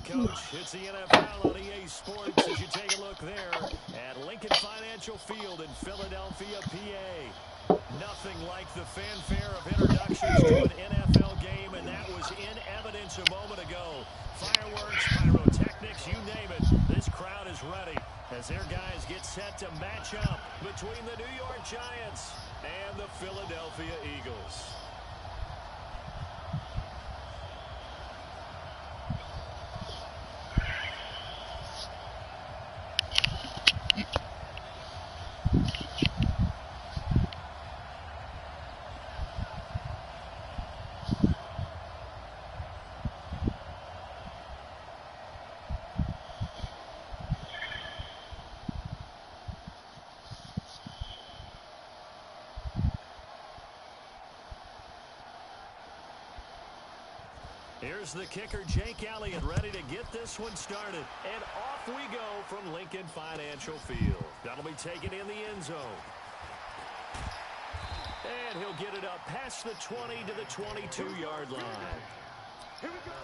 Coach. It's the NFL on EA Sports as you take a look there at Lincoln Financial Field in Philadelphia, PA. Nothing like the fanfare of introductions to an NFL game, and that was in evidence a moment ago. Fireworks, pyrotechnics, you name it. This crowd is ready as their guys get set to match up between the New York Giants and the Philadelphia Eagles. Here's the kicker, Jake Elliott, ready to get this one started. And off we go from Lincoln Financial Field. That'll be taken in the end zone. And he'll get it up past the 20 to the 22-yard line. Here we go.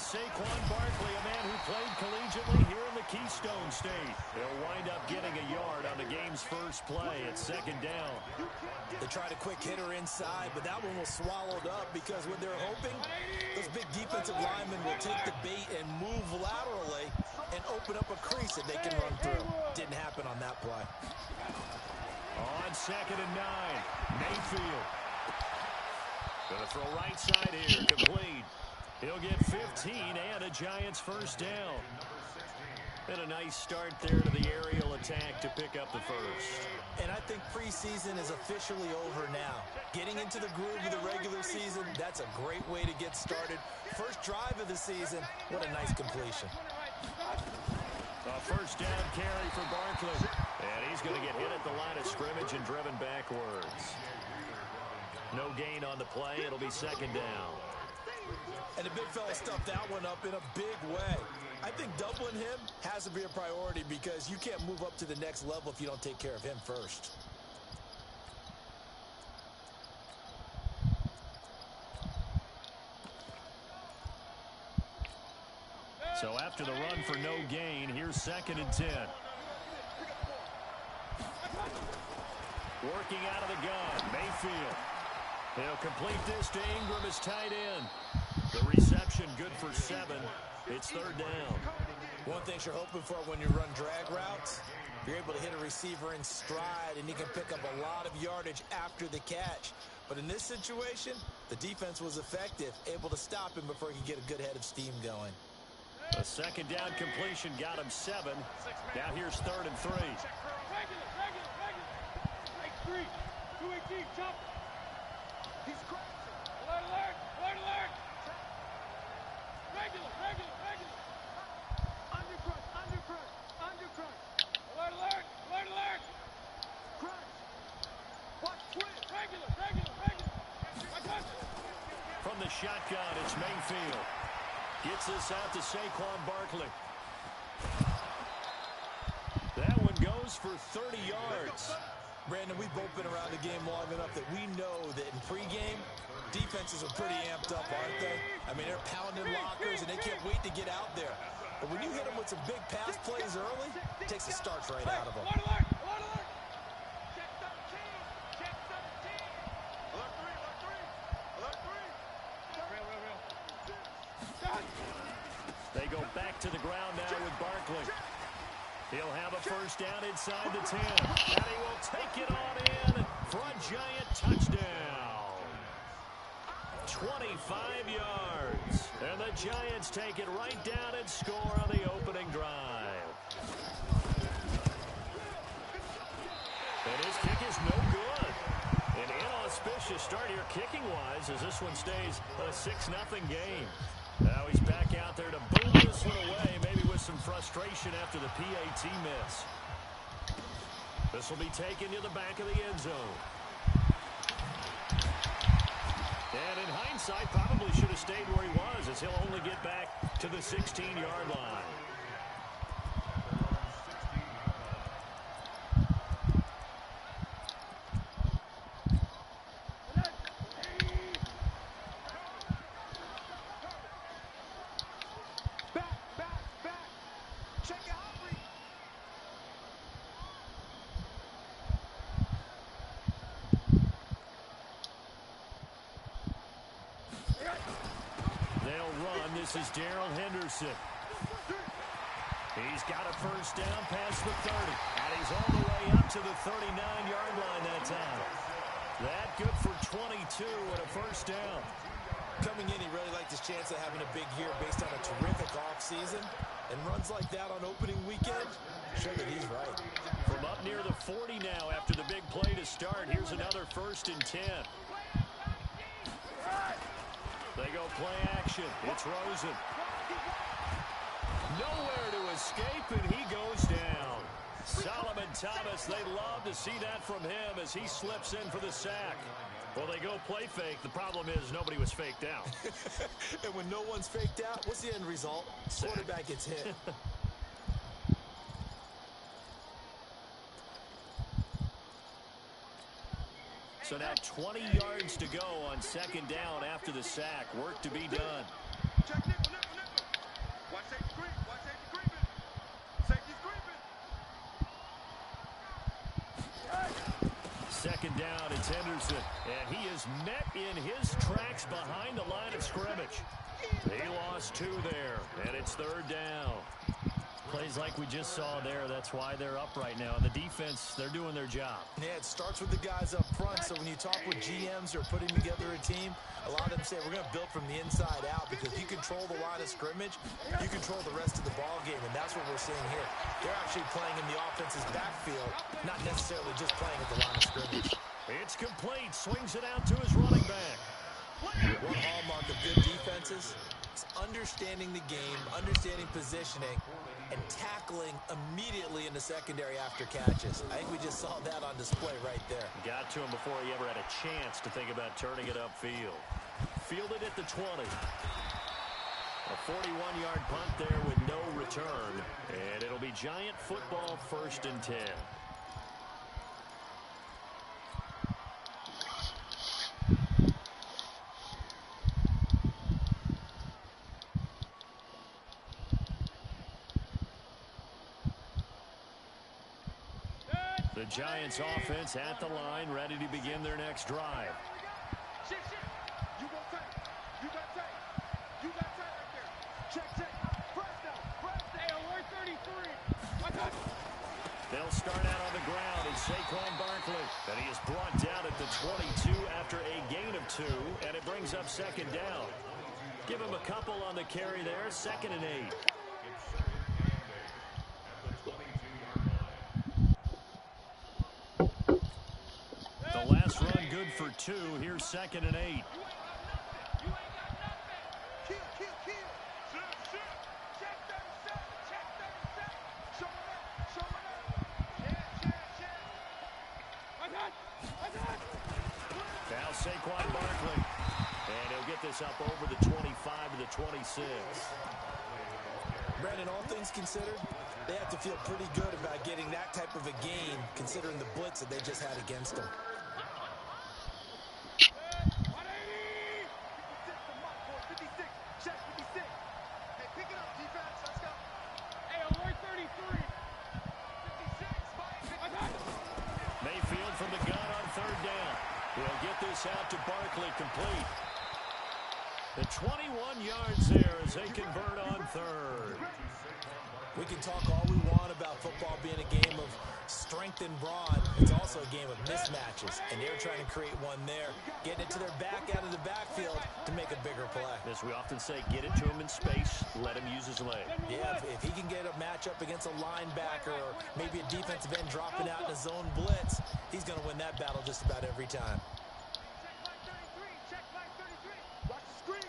Saquon Barkley, a man who played collegiately here in the Keystone State. He'll wind up getting a yard on the game's first play at second down. They tried a quick hitter inside, but that one was swallowed up because when they're hoping, those big defensive linemen will take the bait and move laterally and open up a crease that they can run through. Didn't happen on that play. On 2nd and 9, Mayfield. Gonna throw right side here, complete. He'll get 15 and a Giants first down. And a nice start there to the aerial attack to pick up the first. And I think preseason is officially over now. Getting into the groove of the regular season, that's a great way to get started. First drive of the season, what a nice completion. A first down carry for Barkley. And he's going to get hit at the line of scrimmage and driven backwards. No gain on the play. It'll be second down. And the big fella stuffed that one up in a big way. I think doubling him has to be a priority because you can't move up to the next level if you don't take care of him first. So after the run for no gain, here's 2nd and 10. Working out of the gun, Mayfield. He'll complete this to Ingram as tight end. The reception good for 7. It's 3rd down. One thing you're hoping for when you run drag routes, you're able to hit a receiver in stride and you can pick up a lot of yardage after the catch. But in this situation, the defense was effective, able to stop him before he could get a good head of steam going. A 2nd down completion got him 7. Now here's 3rd and 3. Regular. 218, jump. He's alert, alert. Regular. Undercrunch. Alert. Crunch. Watch, twist. Regular. From the shotgun, it's Mayfield. Gets this out to Saquon Barkley. That one goes for 30 yards. Brandon, we've both been around the game long enough that we know that in pregame, defenses are pretty amped up, aren't they? I mean, they're pounding lockers, and they can't wait to get out there. But when you hit them with some big pass plays early, it takes the starch right out of them. Alert. They go back to the ground now with Barkley. He'll have a first down inside the 10. And he will take it on in for a Giant touchdown. 25 yards. And the Giants take it right down and score on the opening drive. And his kick is no good. An inauspicious start here kicking-wise as this one stays a 6-0 game. Now he's back out there to boom this one away, maybe with some frustration after the PAT miss. This will be taken to the back of the end zone. hindsight, probably should have stayed where he was, as he'll only get back to the 16-yard line. This is Darrell Henderson. He's got a first down past the 30. And he's all the way up to the 39-yard line that time. That good for 22 and a first down. Coming in, he really liked his chance of having a big year based on a terrific offseason. And runs like that on opening weekend, show that he's right. From up near the 40 now after the big play to start. Here's another 1st and 10. They go play action. It's Rosen. Nowhere to escape, and he goes down. Solomon Thomas, they love to see that from him as he slips in for the sack. Well, they go play fake. The problem is nobody was faked out. And when no one's faked out, what's the end result? Quarterback gets hit. So now 20 yards to go on 2nd down after the sack. Work to be done. Check nickel, nickel, nickel. Watch safety creep. Watch safety creeping. Safety's creeping. 2nd down, it's Henderson. And he is met in his tracks behind the line of scrimmage. He lost 2 there, and it's 3rd down. Plays like we just saw there. That's why they're up right now. The defense, they're doing their job. Yeah, it starts with the guys up front. So when you talk with GMs who are putting together a team, a lot of them say we're going to build from the inside out because if you control the line of scrimmage, you control the rest of the ball game, and that's what we're seeing here. They're actually playing in the offense's backfield, not necessarily just playing at the line of scrimmage. It's complete. Swings it out to his running back. One hallmark of good defenses is understanding the game, understanding positioning, and tackling immediately in the secondary after catches. I think we just saw that on display right there. Got to him before he ever had a chance to think about turning it upfield. Fielded at the 20. A 41-yard punt there with no return. And it'll be Giant football 1st and 10. The Giants offense at the line, ready to begin their next drive. Shit. You got tight. You got tight. You got tight right there. Check. Press down. Hey, alert 33. I got it. They'll start out on the ground as Saquon Barkley. And he is brought down at the 22 after a gain of 2. And it brings up 2nd down. Give him a couple on the carry there. 2nd and 8. The last run good for 2. Here's 2nd and 8. You ain't got nothing. Kill. Check 37. Show it up. I got. Now Saquon Barkley. And he'll get this up over the 25 to the 26. Brandon, all things considered, they have to feel pretty good about getting that type of a gain considering the blitz that they just had against them. Mayfield from the gun on 3rd down. He'll get this out to Barkley, complete. The 21 yards there as they convert on 3rd. We can talk all we want about football being a game of strength and brawn. It's also a game of mismatches, and they're trying to create one there, getting it to their back out of the backfield to make a bigger play. As we often say, get it to him in space, let him use his leg. Yeah, if he can get a matchup against a linebacker or maybe a defensive end dropping out in a zone blitz, he's going to win that battle just about every time. Check line 33. Watch the screen.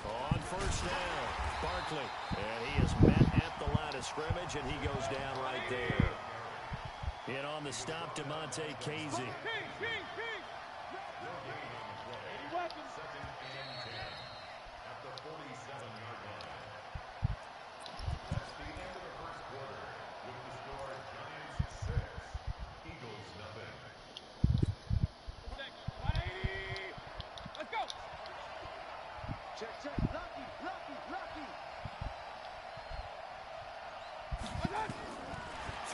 On 1st down, Barkley. And he is met at the line of scrimmage, and he goes down right there. In on the stop, Damontae Kazee.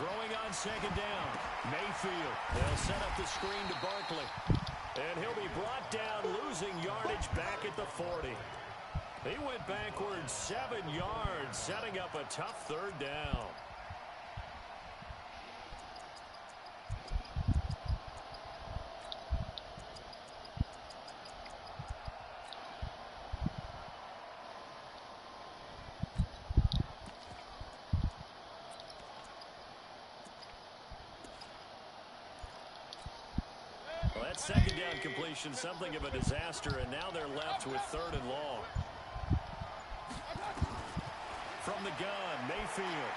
Throwing on second down. Mayfield. They'll set up the screen to Barkley. And he'll be brought down, losing yardage back at the 40. He went backwards 7 yards, setting up a tough third down. Well, that second down completion, something of a disaster, and now they're left with 3rd and long. From the gun, Mayfield.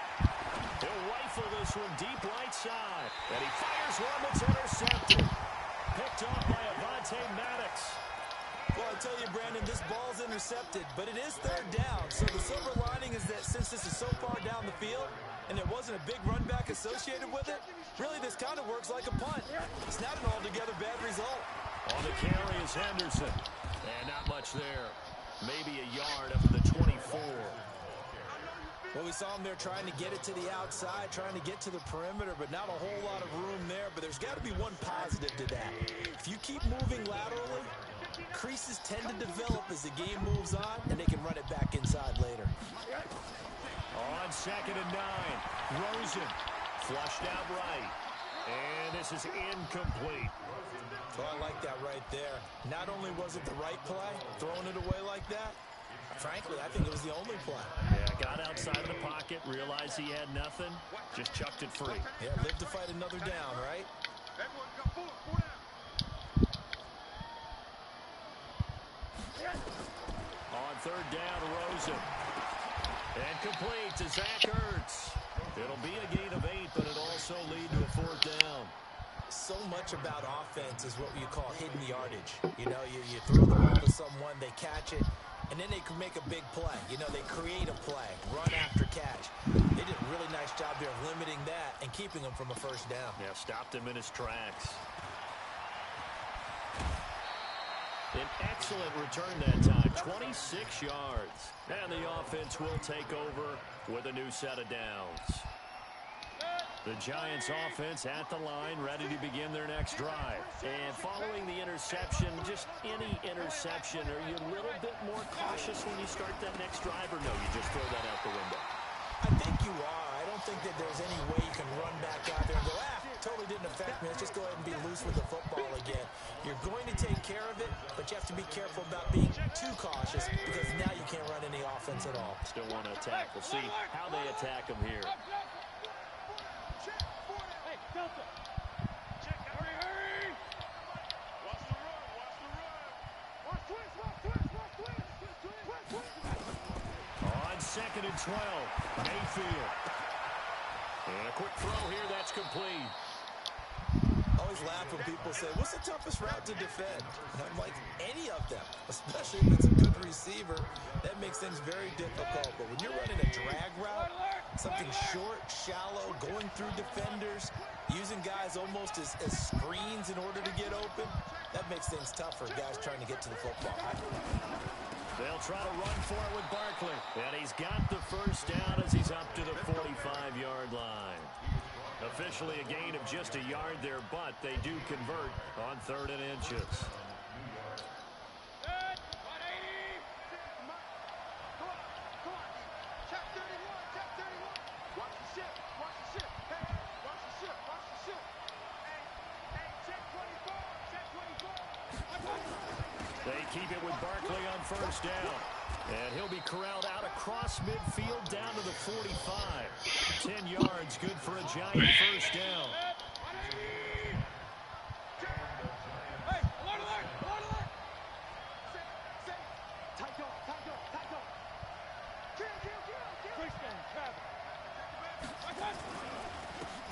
He'll rifle this one deep right side. And he fires one that's intercepted. Picked off by Avonte Maddox. Well, I tell you, Brandon, this ball's intercepted, but it is 3rd down. So the silver lining is that since this is so far down the field, and there wasn't a big run back associated with it, really this kind of works like a punt. It's not an altogether bad result. On the carry is Henderson. And not much there. Maybe a yard up to the 24. Well, we saw him there trying to get it to the outside, trying to get to the perimeter, but not a whole lot of room there. But there's got to be one positive to that. If you keep moving laterally, creases tend to develop as the game moves on, and they can run it back inside later. On 2nd and 9, Rosen flushed out right. And this is incomplete. Oh, I like that right there. Not only was it the right play, throwing it away like that, frankly, I think it was the only play. Yeah, got outside of the pocket, realized he had nothing, just chucked it free. Yeah, live to fight another down, right? On 3rd down, Rosen. And complete to Zach Ertz. It'll be a gain of 8, but it'll also lead to a 4th down. So much about offense is what you call hidden yardage. You know, you throw the ball to someone, they catch it, and then they can make a big play. You know, they create a play, run after catch. They did a really nice job there of limiting that and keeping him from a 1st down. Yeah, stopped him in his tracks. An excellent return that time, 26 yards. And the offense will take over with a new set of downs. The Giants offense at the line, ready to begin their next drive. And following the interception, just any interception, are you a little bit more cautious when you start that next drive, or no, you just throw that out the window? I think you are. I don't think that there's any way you can run back out there and go, totally didn't affect me. Let's just go ahead and be loose with the football again. You're going to take care of it, but you have to be careful about being too cautious because now you can't run any offense at all. Still want to attack. We'll see how they attack him here. Hey, Delta. Check. Hurry. Watch the run. Watch twist. On 2nd and 12, Mayfield. And a quick throw here, that's complete. I always laugh when people say, what's the toughest route to defend? And I'm like, any of them, especially if it's a good receiver. That makes things very difficult. But when you're running a drag route, something short, shallow, going through defenders, using guys almost as screens in order to get open, that makes things tough for guys trying to get to the football. They'll try to run for it with Barkley. And he's got the 1st down as he's up to the 45-yard line. Officially a gain of just a yard there, but they do convert on 3rd and inches. They keep it with Barkley on 1st down. And he'll be corralled out across midfield down to the 45. 10 yards, good for a Giant 1st down.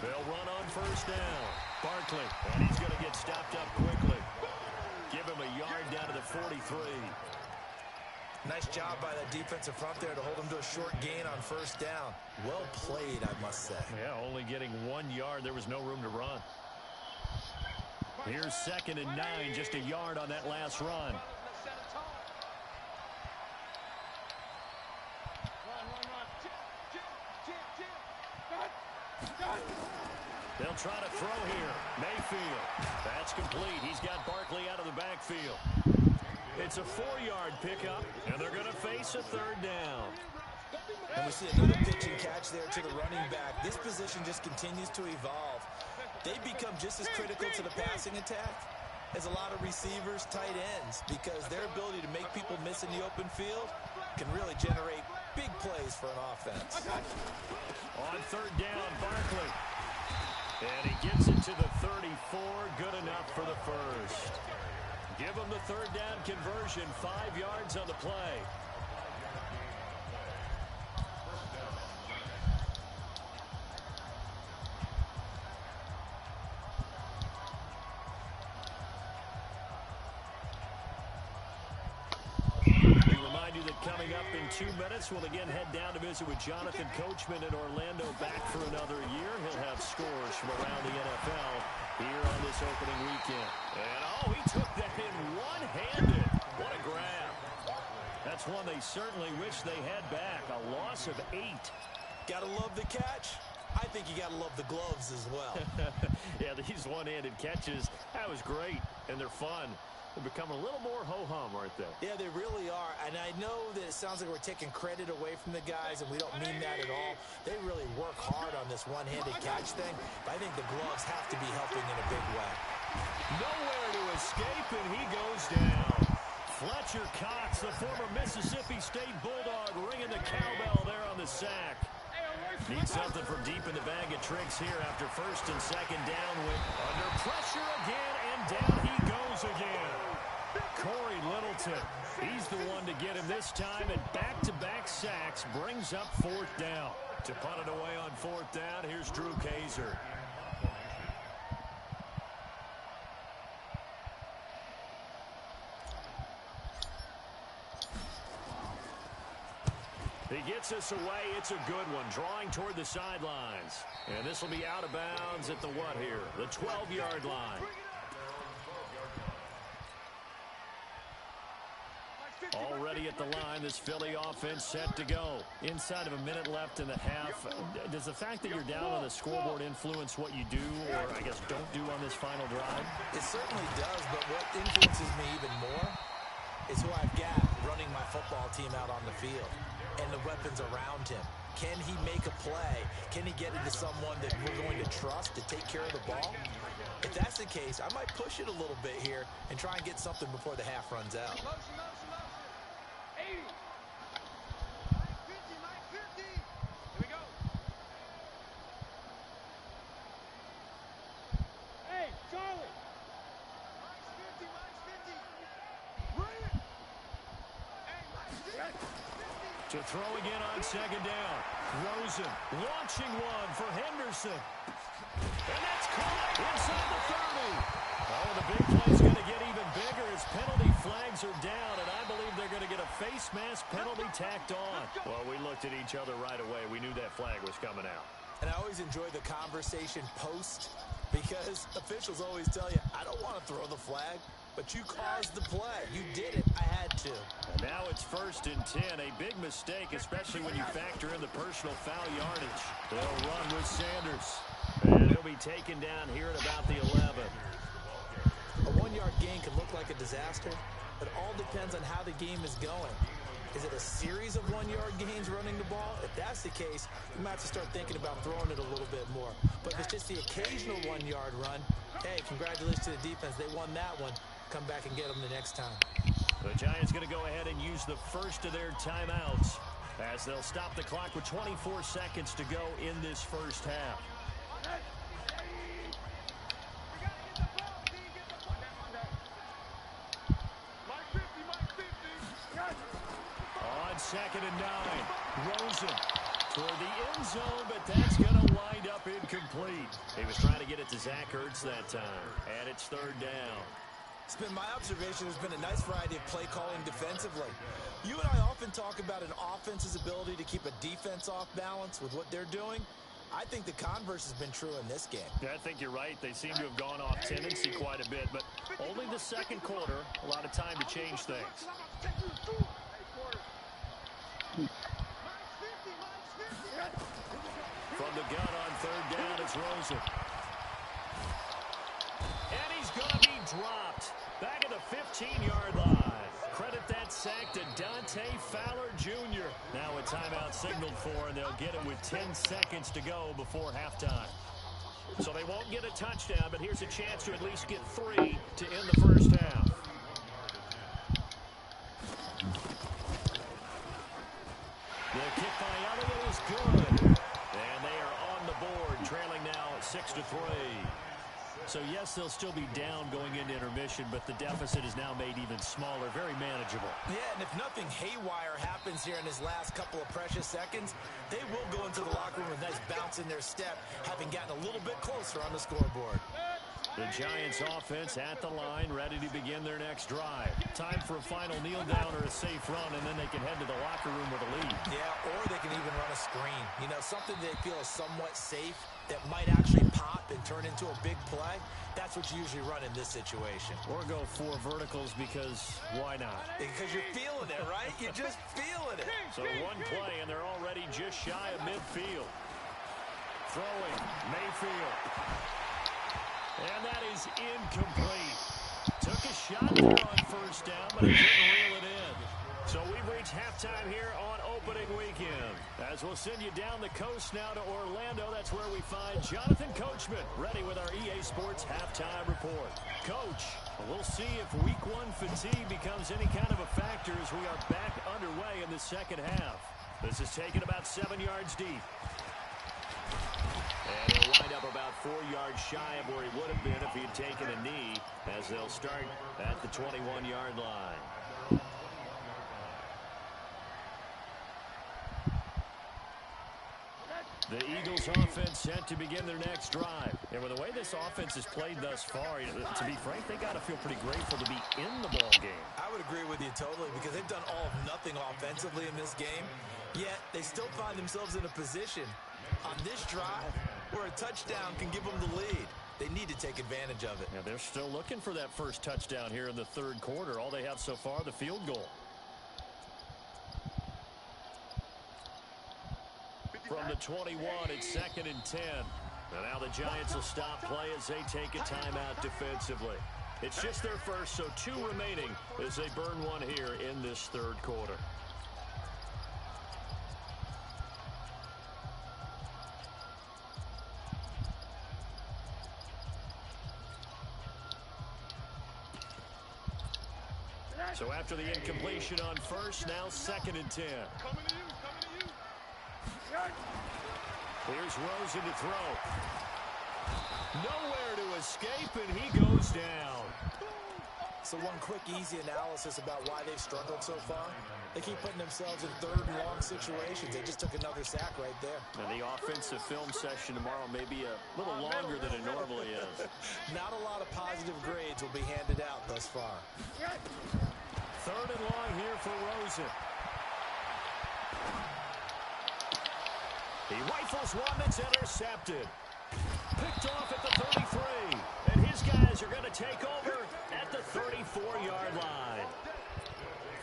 They'll run on 1st down. Barkley, and he's going to get stopped up quickly. at 43. Nice job by that defensive front there to hold him to a short gain on first down. Well played, I must say. Yeah, only getting 1 yard. There was no room to run. Here's 2nd and 9, just a yard on that last run. They'll try to throw here. Mayfield. That's complete. He's got Barkley out of the backfield. It's a 4-yard pickup, and they're going to face a 3rd down. And we see another pitch and catch there to the running back. This position just continues to evolve. They become just as critical to the passing attack as a lot of receivers, tight ends, because their ability to make people miss in the open field can really generate big plays for an offense. On 3rd down, Barkley. And he gets it to the 34. Good enough for the first. Give him the 3rd down conversion. 5 yards on the play. We remind you that coming up in 2 minutes, we'll again head down to visit with Jonathan Coachman in Orlando, back for another year. He'll have scores from around the NFL here on this opening weekend. And, oh, he took that in one-handed. What a grab. That's one they certainly wish they had back. A loss of 8. Gotta love the catch. I think you gotta love the gloves as well. Yeah, these one-handed catches, that was great, and they're fun. They become a little more ho-hum, aren't they? Yeah, they really are. And I know that it sounds like we're taking credit away from the guys, and we don't mean that at all. They really work hard on this one-handed catch thing. But I think the gloves have to be helping in a big way. Nowhere to escape, and he goes down. Fletcher Cox, the former Mississippi State Bulldog, ringing the cowbell there on the sack. Need something from deep in the bag of tricks here after 1st and 2nd down. With under pressure again, and down he goes again. Corey Littleton, he's the one to get him this time, and back-to-back sacks brings up 4th down. To punt it away on 4th down, here's Drew Kaiser. He gets us away. It's a good one. Drawing toward the sidelines. And this will be out of bounds at the what here? The 12-yard line. Already at the line, this Philly offense set to go. Inside of a minute left in the half. Does the fact that you're down on the scoreboard influence what you do, or I guess don't do on this final drive? It certainly does, but what influences me even more is who I've got running my football team out on the field and the weapons around him. Can he make a play? Can he get into someone that we're going to trust to take care of the ball? If that's the case, I might push it a little bit here and try and get something before the half runs out. To throw again on 2nd down. Rosen launching one for Henderson. And that's caught inside the 30. Oh, the big play's going to get even bigger as penalty flags are down, and I believe they're going to get a face mask penalty tacked on. Well, we looked at each other right away. We knew that flag was coming out. And I always enjoy the conversation post because officials always tell you, I don't want to throw the flag, but you caused the play. You did it. I had to. And now it's 1st and 10. A big mistake, especially when you factor in the personal foul yardage. They'll run with Sanders. And he'll be taken down here at about the 11. A 1-yard gain can look like a disaster. It all depends on how the game is going. Is it a series of 1-yard gains running the ball? If that's the case, you might have to start thinking about throwing it a little bit more. But if it's just the occasional 1-yard run, hey, congratulations to the defense. They won that one. Come back and get them the next time. The Giants going to go ahead and use the first of their timeouts as they'll stop the clock with 24 seconds to go in this first half. On 2nd and 9, Rosen toward the end zone, but that's going to wind up incomplete. He was trying to get it to Zach Ertz that time, and it's 3rd down. It's been my observation there's been a nice variety of play calling defensively. You and I often talk about an offense's ability to keep a defense off balance with what they're doing. I think the converse has been true in this game. Yeah, I think you're right. They seem to have gone off tendency quite a bit, but only the second quarter, a lot of time to change things. From the gun on third down, it's Rosen. And he's going to be dropped back at the 15-yard line. Credit that sack to Dante Fowler Jr. Now a timeout signaled for, and they'll get it with 10 seconds to go before halftime. So they won't get a touchdown, but here's a chance to at least get 3 to end the first half. The kick by Elliott is good. And they are on the board, trailing now 6-3. So, yes, they'll still be down going into intermission, but the deficit is now made even smaller, very manageable. Yeah, and if nothing haywire happens here in his last couple of precious seconds, they will go into the locker room with a nice bounce in their step, having gotten a little bit closer on the scoreboard. The Giants offense at the line, ready to begin their next drive. Time for a final kneel down or a safe run, and then they can head to the locker room with a lead. Yeah, or they can even run a screen. You know, something they feel is somewhat safe that might actually pop and turn into a big play. That's what you usually run in this situation. Or go 4 verticals because why not? Because you're feeling it, right? You're just feeling it. So one play, and they're already just shy of midfield. Throwing, Mayfield. And that is incomplete. Took a shot there on first down, but he couldn't reel it in. So we've reached halftime here on opening weekend. As we'll send you down the coast now to Orlando, that's where we find Jonathan Coachman, ready with our EA Sports halftime report. Coach, we'll see if week 1 fatigue becomes any kind of a factor as we are back underway in the second half. This is taken about 7 yards deep. And he'll wind up about 4 yards shy of where he would have been if he had taken a knee, as they'll start at the 21-yard line. The Eagles offense set to begin their next drive. And with the way this offense has played thus far, to be frank, they got to feel pretty grateful to be in the ball game. I would agree with you totally, because they've done all of nothing offensively in this game, yet they still find themselves in a position on this drive where a touchdown can give them the lead. They need to take advantage of it. Yeah, they're still looking for that first touchdown here in the third quarter. All they have so far, the field goal. From the 21, it's 2nd and 10. And now the Giants will stop play as they take a timeout defensively. It's just their first, so 2 remaining as they burn 1 here in this third quarter. So after the incompletion on first, now 2nd and 10. Here's Rosen to throw. Nowhere to escape, and he goes down. So one quick, easy analysis about why they've struggled so far. They keep putting themselves in 3rd and long situations. They just took another sack right there. And the offensive film session tomorrow may be a little longer than it normally is. Not a lot of positive grades will be handed out thus far. 3rd and long here for Rosen. He rifles one that's intercepted. Picked off at the 33. And his guys are going to take over at the 34-yard line.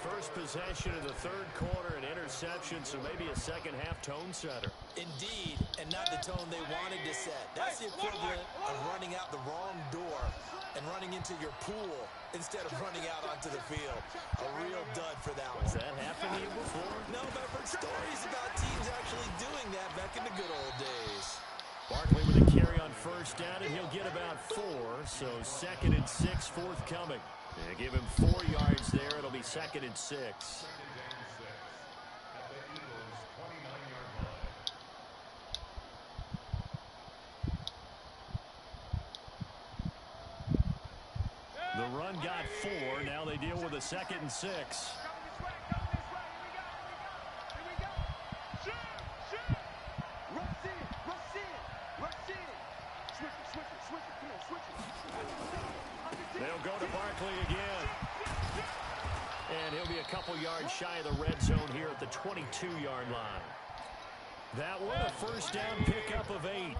First possession of the third quarter, an interception, so maybe a second-half tone setter. Indeed, and not the tone they wanted to set. That's the equivalent of running out the wrong door and running into your pool instead of running out onto the field. A real dud for that one. Has that happened to you before? No, but I've heard stories about teams actually doing that back in the good old days. Barkley with a carry on first down, and he'll get about 4, so 2nd and 6 forthcoming. They give him 4 yards there. It'll be 2nd and 6. The run got 4. Now they deal with a 2nd and 6. They'll go to Barkley Barkley again. And he'll be a couple yards shy of the red zone here at the 22-yard line. That one a first down pickup of 8.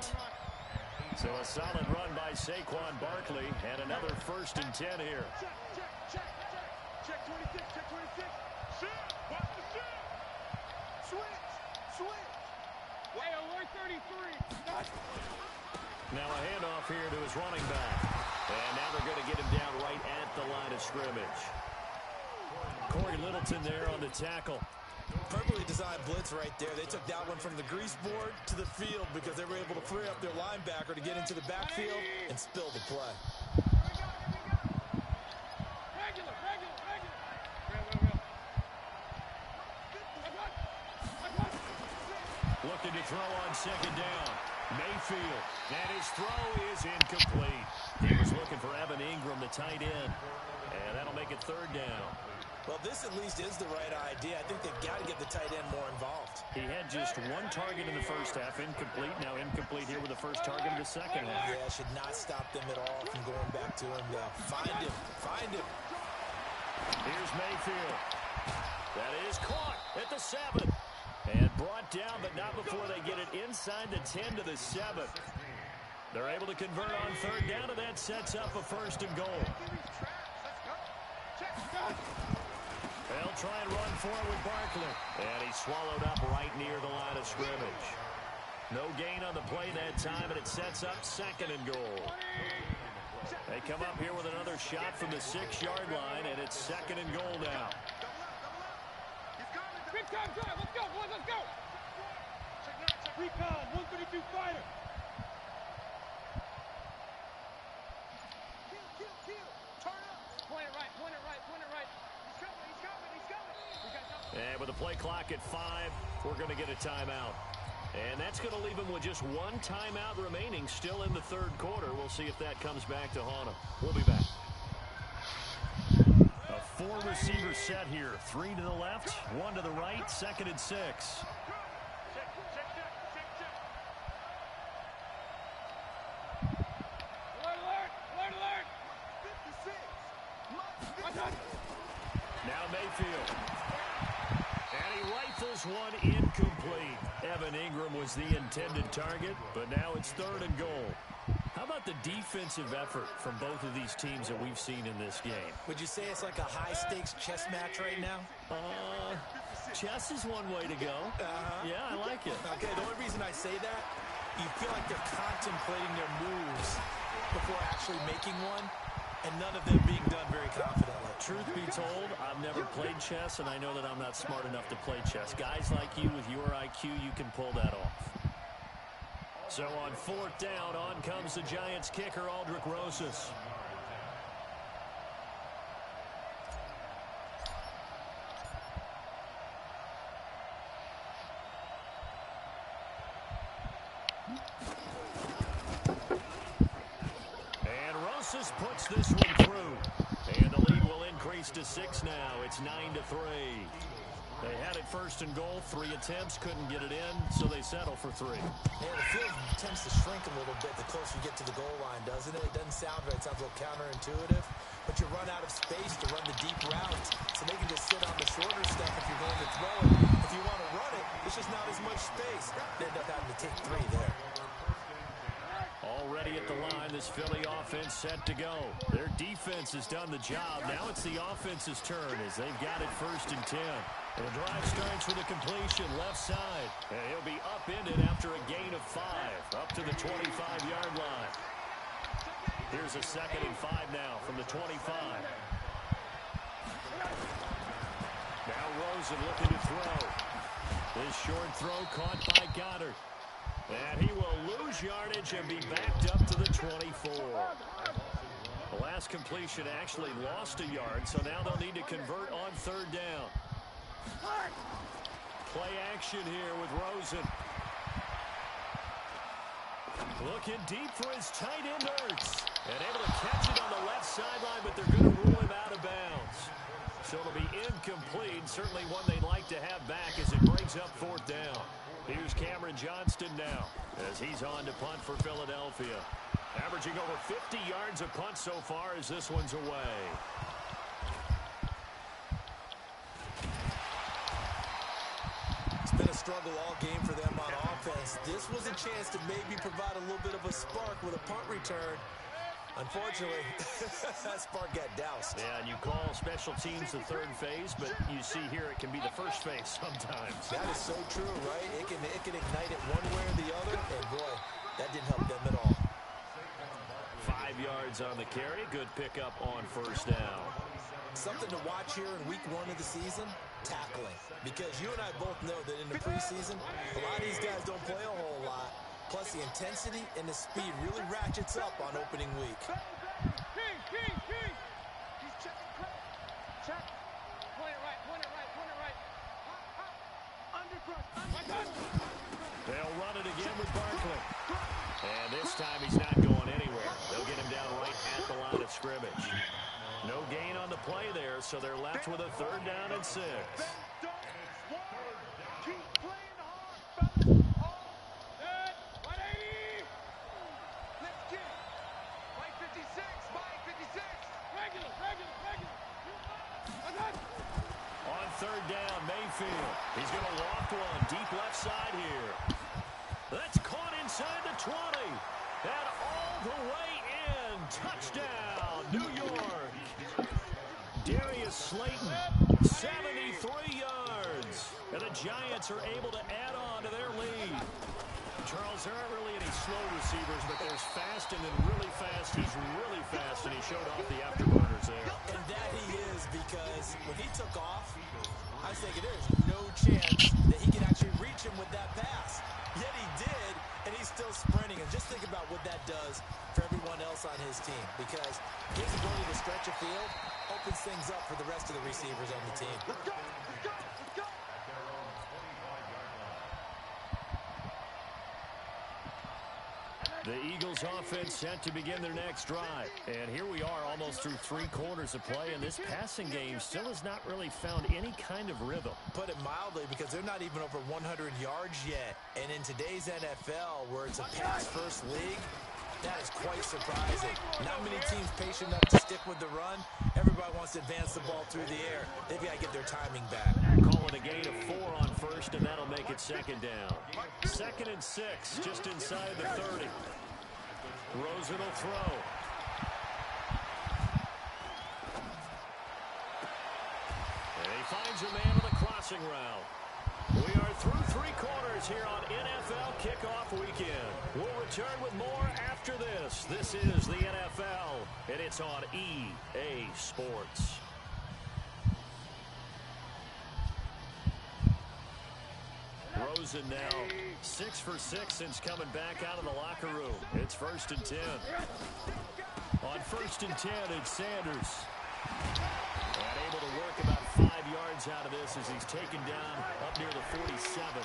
So a solid run by Saquon Barkley and another 1st and 10 here. Check 26, check 26. Shift, watch the shift. Switch. Hey, alert 33. Now a handoff here to his running back. And now they're going to get him down right at the line of scrimmage. Corey Littleton there on the tackle. Perfectly designed blitz right there. They took that one from the grease board to the field because they were able to free up their linebacker to get into the backfield and spill the play. Regular. Looking to throw on 2nd down. Mayfield. And his throw is incomplete. He was looking for Evan Ingram, the tight end. And that'll make it 3rd down. Well, this at least is the right idea. I think they've got to get the tight end more involved. He had just 1 target in the first half, incomplete. Now incomplete here with the first target in the second half. Yeah, should not stop them at all from going back to him. Find him. Here's Mayfield. That is caught at the 7. And brought down, but not before they get it inside the 10 to the 7. They're able to convert on 3rd down, and that sets up a 1st and goal. They'll try and run for it with Barkley. And he's swallowed up right near the line of scrimmage. No gain on the play that time, and it sets up 2nd and goal. They come up here with another shot from the 6-yard line, and it's 2nd and goal now. Big time drive. Let's go, boys. Let's go. Recon, 132 fighter. Kill. Turn up. Point it right. And with the play clock at 5, we're going to get a timeout. And that's going to leave them with just 1 timeout remaining still in the 3rd quarter. We'll see if that comes back to haunt them. We'll be back. A 4-receiver set here. 3 to the left, 1 to the right, 2nd and 6. Check. Alert. 56. Now Mayfield. And he rifles one incomplete. Evan Ingram was the intended target, but now it's 3rd and goal. How about the defensive effort from both of these teams that we've seen in this game? Would you say it's like a high-stakes chess match right now? Chess is one way to go. Yeah, I like it. Okay, the only reason I say that, you feel like they're contemplating their moves before actually making one, and none of them being done very confidently. Truth be told, I've never played chess, and I know that I'm not smart enough to play chess. Guys like you with your IQ, you can pull that off. So on 4th down, on comes the Giants kicker, Aldrick Rosas. And Rosas puts this one through. And the lead will increase to 6 now. It's 9-3. They had it 1st and goal. 3 attempts, couldn't get it in, so they settle for 3. Yeah, the field tends to shrink a little bit the closer you get to the goal line, doesn't it? It doesn't sound right. It sounds a little counterintuitive. But you run out of space to run the deep routes, so they can just sit on the shorter stuff if you're going to throw it. If you want to run it, there's just not as much space. They end up having to take 3 there. Already at the line, this Philly offense set to go. Their defense has done the job. Now it's the offense's turn as they've got it 1st and 10. And the drive starts with a completion left side. And he'll be upended after a gain of 5 up to the 25-yard line. Here's a 2nd and 5 now from the 25. Now Rosen looking to throw. This short throw caught by Goddard. And he will lose yardage and be backed up to the 24. The last completion actually lost a yard, so now they'll need to convert on 3rd down. Play action here with Rosen. Looking deep for his tight end, Ertz. And able to catch it on the left sideline, but they're going to rule him out of bounds. So it'll be incomplete. Certainly one they'd like to have back as it brings up 4th down. Here's Cameron Johnston now as he's on to punt for Philadelphia. Averaging over 50 yards a punt so far as this one's away. It's been a struggle all game for them on offense. This was a chance to maybe provide a little bit of a spark with a punt return. Unfortunately, that spark got doused. Yeah, and you call special teams the third phase, but you see here it can be the first phase sometimes. That is so true, right? It can ignite it one way or the other, and boy, that didn't help them at all. 5 yards on the carry. Good pickup on first down. Something to watch here in week 1 of the season, tackling. Because you and I both know that in the preseason, a lot of these guys don't play a whole lot. Plus, the intensity and the speed really ratchets up on opening week. King. He's checking crack. Check. Point it right. Undercross. They'll run it again with Barkley. And this time he's not going anywhere. They'll get him down right at the line of scrimmage. No gain on the play there, so they're left with a 3rd down and 6. Keep playing hard, fellas. Set. 180. Let's get. Mike 56. Regular. On 3rd down, Mayfield. He's going to loft one deep left side here. That's caught inside the 20. And all the way in. Touchdown, New York. Darius Slayton, 73 yards. And the Giants are able to add on to their lead. Charles, there aren't really any slow receivers, but there's fast and then really fast. He's really fast, and he showed off the afterburners there. And that he is, because when he took off, I was thinking there's no chance that he could actually reach him with that pass. Yet he did, and he's still sprinting. And just think about what that does for everyone else on his team, because his ability to stretch a field opens things up for the rest of the receivers on the team. Let's go. The Eagles offense set to begin their next drive. And here we are almost through 3 quarters of play, and this passing game still has not really found any kind of rhythm. Put it mildly, because they're not even over 100 yards yet. And in today's NFL, where it's a pass-first league, that is quite surprising. Not many teams patient enough to stick with the run. Everybody wants to advance the ball through the air. They've got to get their timing back. Calling a gain of 4 on first, and that'll make it 2nd down. 2nd and 6, just inside the 30. Rosen will throw. And he finds a man on the crossing route. We are through 3 quarters here on NFL Kickoff Weekend. We'll return with more after this. This is the NFL, and it's on EA Sports. Rosen now 6 for 6 since coming back out of the locker room. It's 1st and 10. On 1st and 10, it's Sanders. And able to work about 5 yards out of this as he's taken down up near the 47.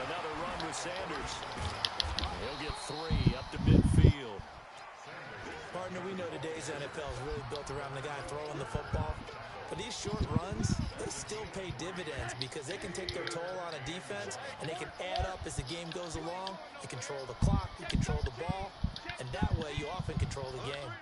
Another run with Sanders. He'll get 3 up to midfield. Partner, we know today's NFL is really built around the guy throwing the football. But these short runs, they still pay dividends because they can take their toll on a defense, and they can add up as the game goes along. You control the clock, you control the ball, and that way you often control the game.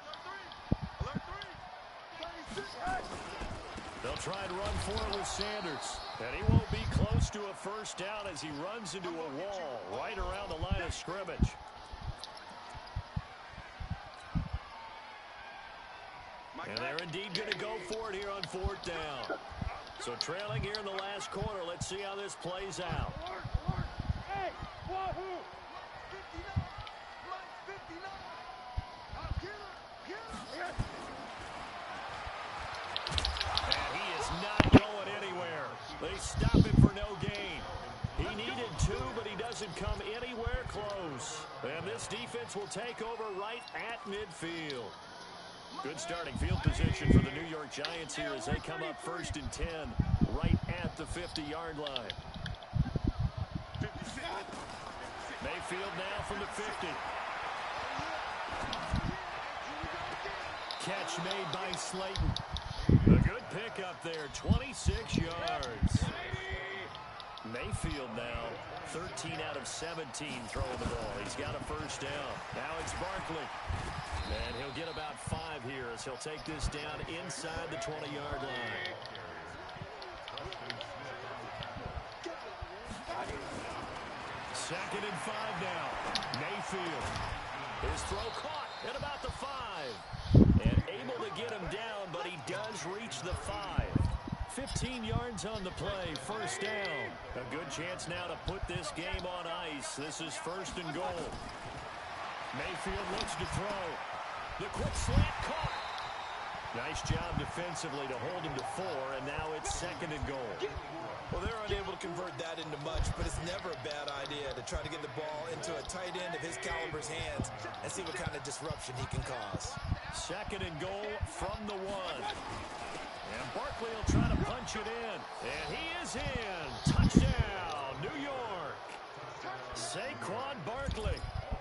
They'll try and run for it with Sanders. And he won't be close to a 1st down as he runs into a wall right around the line of scrimmage. And they're indeed going to go for it here on 4th down. So trailing here in the last quarter. Let's see how this plays out. Hey, wahoo! 59, Mike 59. And he is not going anywhere. They stop him for no gain. He needed 2, but he doesn't come anywhere close. And this defense will take over right at midfield. Good starting field position for the New York Giants here as they come up 1st and 10 right at the 50-yard line. Mayfield now from the 50. Catch made by Slayton. A good pickup there, 26 yards. Mayfield now 13 out of 17 throwing the ball. He's got a first down. Now it's Barkley. And he'll get about 5 here as he'll take this down inside the 20-yard line. Second and 5 now. Mayfield. His throw caught at about the 5. And able to get him down, but he does reach the 5. 15 yards on the play, first down. A good chance now to put this game on ice. This is first and goal. Mayfield looks to throw. The quick slant caught. Nice job defensively to hold him to 4, and now it's second and goal. Well, they're unable to convert that into much, but it's never a bad idea to try to get the ball into a tight end of his caliber's hands and see what kind of disruption he can cause. Second and goal from the 1. And Barkley will try to punch it in. And he is in. Touchdown, New York. Saquon Barkley.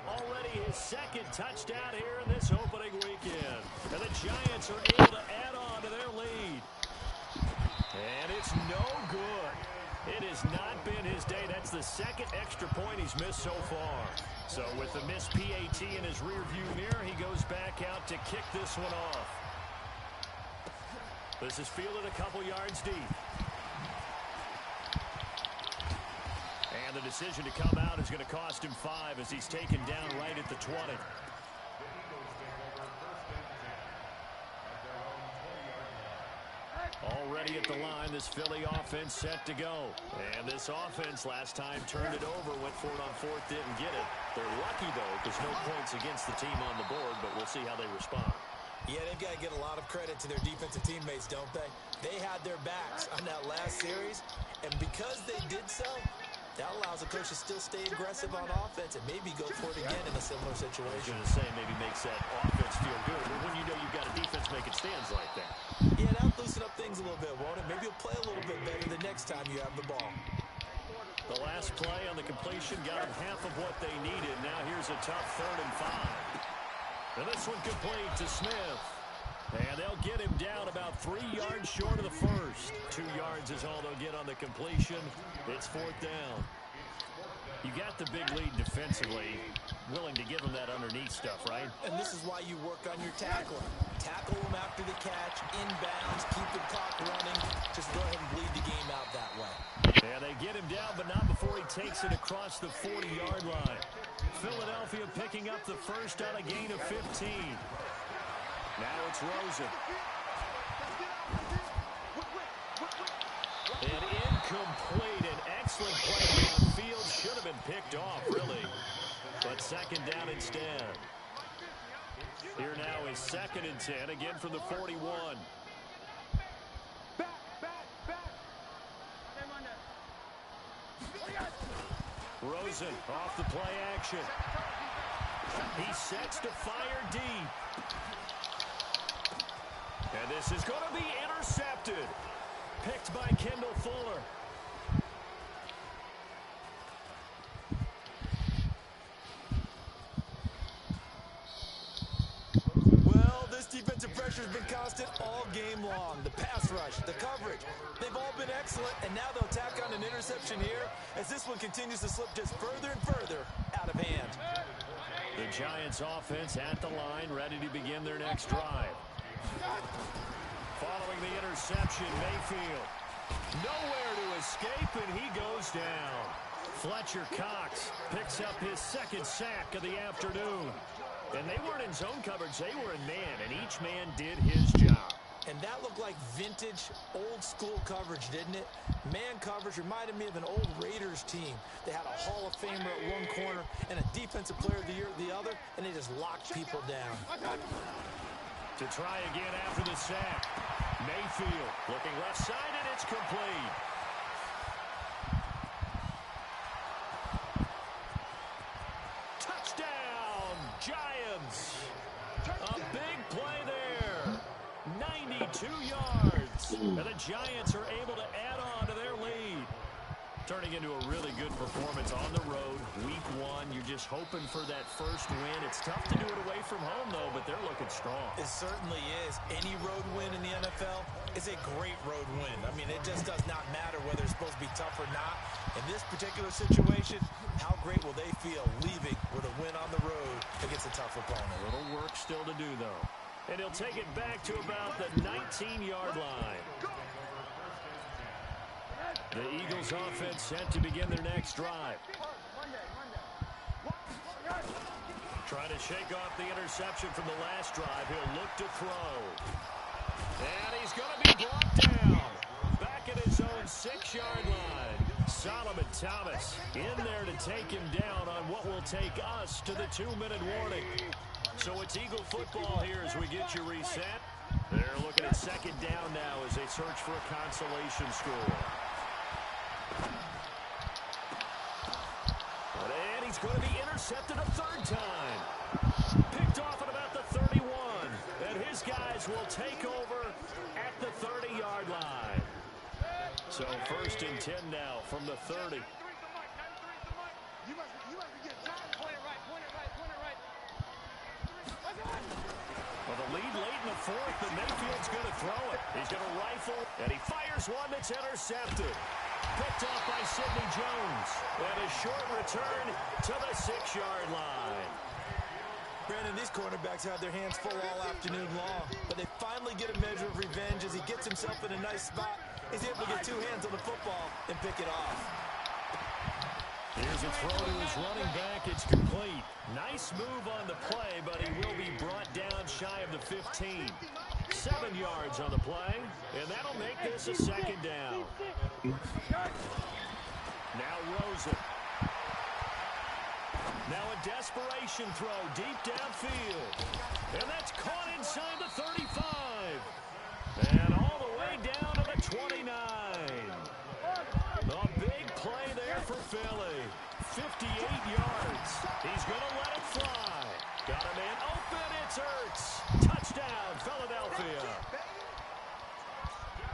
Already his second touchdown here in this opening weekend. And the Giants are able to add on to their lead. And it's no good. It has not been his day. That's the second extra point he's missed so far. So with the missed PAT in his rearview mirror, he goes back out to kick this one off. This is fielded a couple yards deep. And the decision to come out is going to cost him 5 as he's taken down right at the 20. Already at the line, this Philly offense set to go. And this offense last time turned it over, went for it on 4th, didn't get it. They're lucky, though, because no points against the team on the board, but we'll see how they respond. Yeah, they've got to get a lot of credit to their defensive teammates, don't they? They had their backs on that last series, and because they did so, that allows the coach to still stay aggressive on offense and maybe go for it again in a similar situation. I was going to say, maybe makes that offense feel good, but when you know you've got a defense making stands like that. Yeah, that'll loosen up things a little bit, won't it? Maybe you'll play a little bit better the next time you have the ball. The last play on the completion got them half of what they needed. Now here's a tough 3rd and 5. And this one complete to Smith. And they'll get him down about 3 yards short of the first. 2 yards is all they'll get on the completion. It's 4th down. You got the big lead defensively. Willing to give him that underneath stuff, right? And this is why you work on your tackling. Tackle him after the catch, inbounds, keep the clock running. Just go ahead and bleed the game out that way. Yeah, they get him down, but not before he takes it across the 40-yard line. Philadelphia picking up the first on a gain of 15. Now it's Rosen. And incomplete. An excellent play downfield. Should have been picked off, really. But second down instead. Here now is 2nd and 10, again from the 41. Rosen off the play action. He sets to fire deep. And this is going to be intercepted. Picked by Kendall Fuller. Well, this defensive pressure has been constant all game long. The pass rush, the coverage, they've all been excellent, and now they'll tack on an interception here as this one continues to slip just further and further out of hand. The Giants offense at the line, ready to begin their next drive. Following the interception, Mayfield. Nowhere to escape, and he goes down. Fletcher Cox picks up his 2nd sack of the afternoon. And they weren't in zone coverage, they were in man, and each man did his job. And that looked like vintage, old-school coverage, didn't it? Man coverage reminded me of an old Raiders team. They had a Hall of Famer at one corner and a Defensive Player of the Year at the other, and they just locked people down. To try again after the sack. Mayfield looking left side, and it's complete. Touchdown, Giants. A big play there. 92 yards. And the Giants are able to add on to their lead. Turning into a really good performance on the road. Week 1, you're just hoping for that first win. It's tough to do it away from home, though, but they're looking strong. It certainly is. Any road win in the NFL is a great road win. I mean, it just does not matter whether it's supposed to be tough or not. In this particular situation, how great will they feel leaving with a win on the road against a tough opponent? A little work still to do, though. And he'll take it back to about the 19-yard line. The Eagles offense set to begin their next drive. Trying to shake off the interception from the last drive. He'll look to throw. And he's going to be brought down. Back at his own 6-yard line. Solomon Thomas in there to take him down on what will take us to the 2-minute warning. So it's Eagle football here as we get you reset. They're looking at second down now as they search for a consolation score. And he's going to be intercepted a third time. Picked off at about the 31. And his guys will take over at the 30-yard line. So first and 10 now from the 30. Well, the lead late in the fourth, but Mayfield's going to throw it. He's going to rifle, and he fires one that's intercepted. Picked off by Sidney Jones. And a short return to the 6-yard line. Brandon, these cornerbacks have their hands full all afternoon long, but they finally get a measure of revenge as he gets himself in a nice spot. He's able to get two hands on the football and pick it off. Here's a throw to his running back. It's complete. Nice move on the play, but he will be brought down shy of the 15. 7 yards on the play, and that'll make this a second down. Now Rosen. Now a desperation throw deep downfield. And that's caught inside the 35. And all the way down to the 29. A big play there for Philly. 58 yards. He's going to let it fly. Got a man open. It's Ertz. Touchdown, Philadelphia.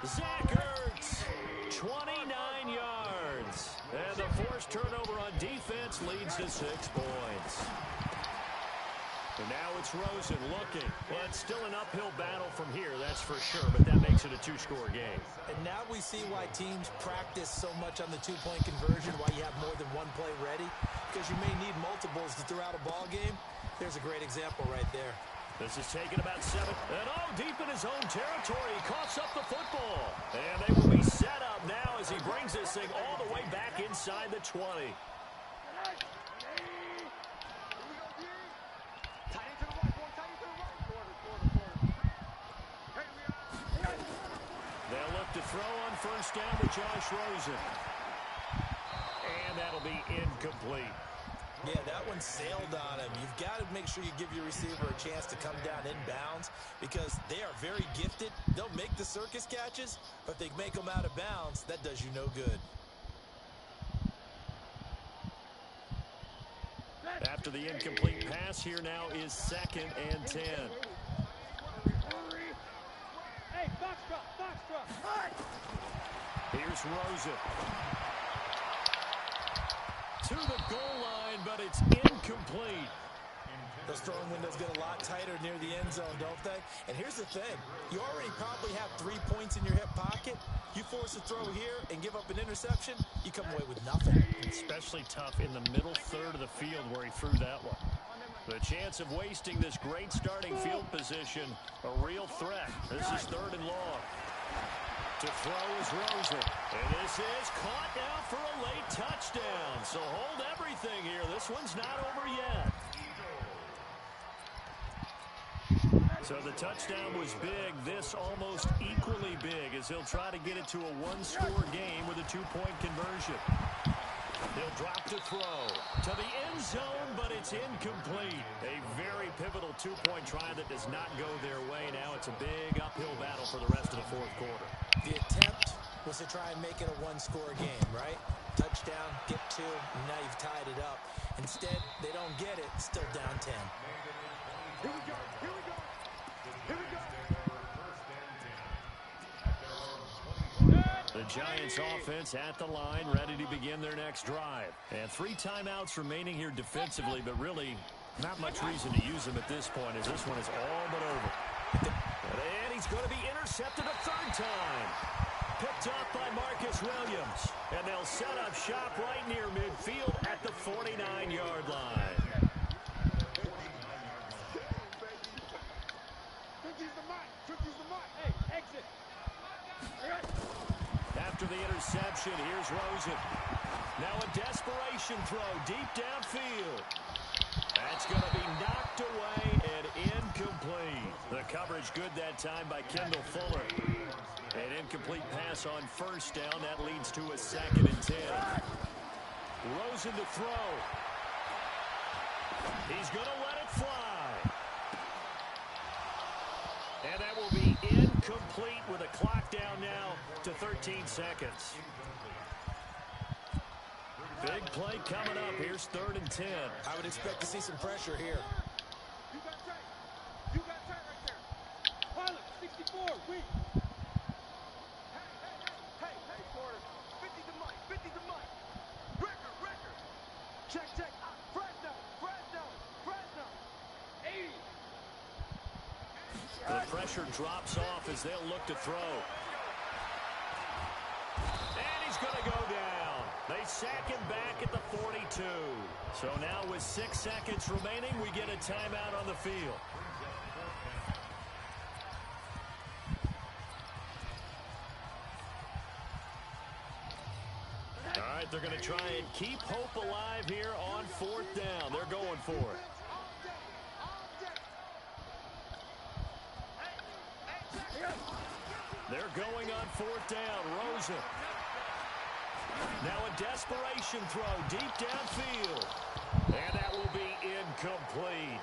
Zach Ertz. 29 yards. And the forced turnover on defense leads to 6 points. And now it's Rosen looking. Well, it's still an uphill battle from here, that's for sure, but that makes it a 2-score game. And now we see why teams practice so much on the 2-point conversion, why you have more than one play ready, because you may need multiples to throw out a ball game. There's a great example right there. This is taken about 7. And deep in his own territory, he coughs up the football. And they will be set up now as he brings this thing all the way back inside the 20. They'll look to throw on first down to Josh Rosen. And that'll be incomplete. Yeah, that one sailed on him. You've got to make sure you give your receiver a chance to come down inbounds because they are very gifted. They'll make the circus catches, but if they make them out of bounds, that does you no good. After the incomplete pass, here now is 2nd and 10. Hey, box drop. Here's Rosen. To the goal line, but it's incomplete. Those throwing windows get a lot tighter near the end zone, don't they? And here's the thing. You already probably have 3 points in your hip pocket. You force a throw here and give up an interception, you come away with nothing. Especially tough in the middle third of the field where he threw that one. The chance of wasting this great starting field position, a real threat. This is 3rd and long. To throw is Rosen. And this is caught now for a late touchdown. So hold everything here. This one's not over yet. So the touchdown was big. This almost equally big as he'll try to get it to a 1-score game with a 2-point conversion. He'll drop to throw to the end zone, but it's incomplete. A very pivotal 2-point try that does not go their way. Now it's a big uphill battle for the rest of the 4th quarter. The attempt was to try and make it a 1-score game, right? Touchdown, get 2, and now you've tied it up. Instead, they don't get it, still down 10. Here we go. Here we go. The Giants offense at the line, ready to begin their next drive. And 3 timeouts remaining here defensively, but really not much reason to use them at this point, as this one is all but over. And he's going to be intercepted a 3rd time. Picked up by Marcus Williams. And they'll set up shop right near midfield at the 49-yard line. 50's the mark. 50's the mark. Hey, exit. After the interception, here's Rosen. Now a desperation throw deep downfield. That's going to be knocked away and incomplete. The coverage good that time by Kendall Fuller. An incomplete pass on 1st down. That leads to a 2nd and 10. Rosen to throw. He's going to let it fly. And that will be incomplete with a clock down now to 13 seconds. Big play coming up. Here's 3rd and 10. I would expect to see some pressure here. You got tight. You got tight right there. Pilot, 64, weak. Hey, Porter. 50's the mic. 50's the mic. Record. Check. Fresno. 80. The pressure drops off as they'll look to throw. And he's going to go down. They sack him back at the 42. So now with 6 seconds remaining, we get a timeout on the field. All right, they're going to try and keep hope alive here on 4th down. They're going for it. They're going on 4th down. Rosen. Now a desperation throw deep downfield. And that will be incomplete.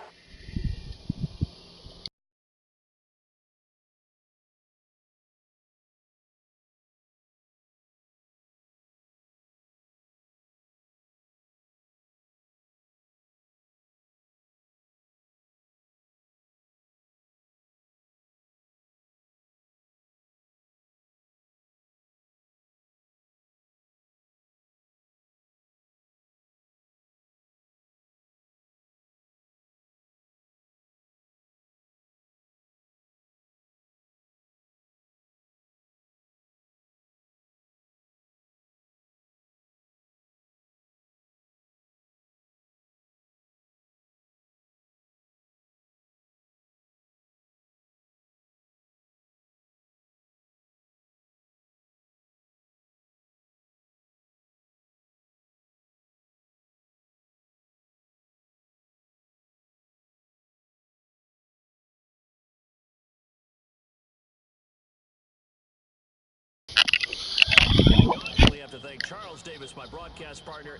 We have to thank Charles Davis, my broadcast partner.